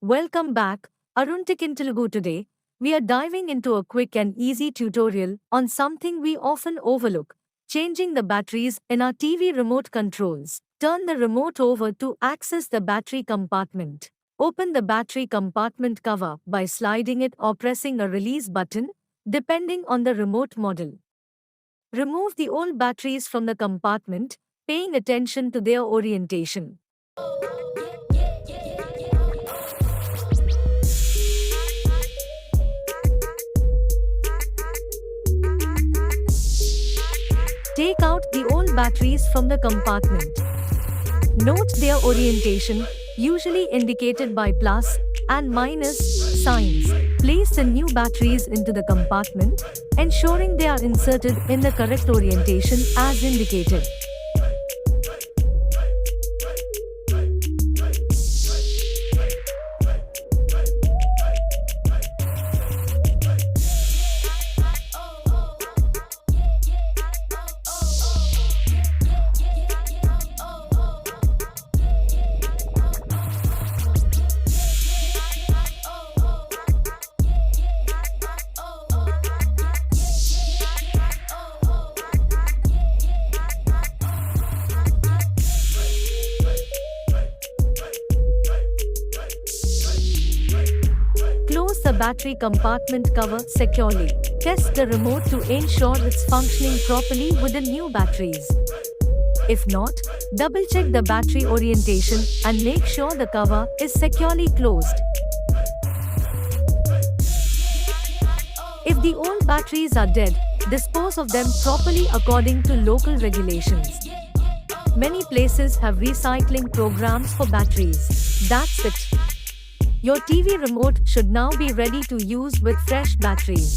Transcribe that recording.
Welcome back, Arun in Telugu. Today, we are diving into a quick and easy tutorial on something we often overlook, changing the batteries in our TV remote controls. Turn the remote over to access the battery compartment. Open the battery compartment cover by sliding it or pressing a release button, depending on the remote model. Remove the old batteries from the compartment, paying attention to their orientation. Take out the old batteries from the compartment. Note their orientation, usually indicated by plus and minus signs. Place the new batteries into the compartment, ensuring they are inserted in the correct orientation as indicated. Close the battery compartment cover securely. Test the remote to ensure it's functioning properly with the new batteries. If not, double-check the battery orientation and make sure the cover is securely closed. If the old batteries are dead, dispose of them properly according to local regulations. Many places have recycling programs for batteries. That's it. Your TV remote should now be ready to use with fresh batteries.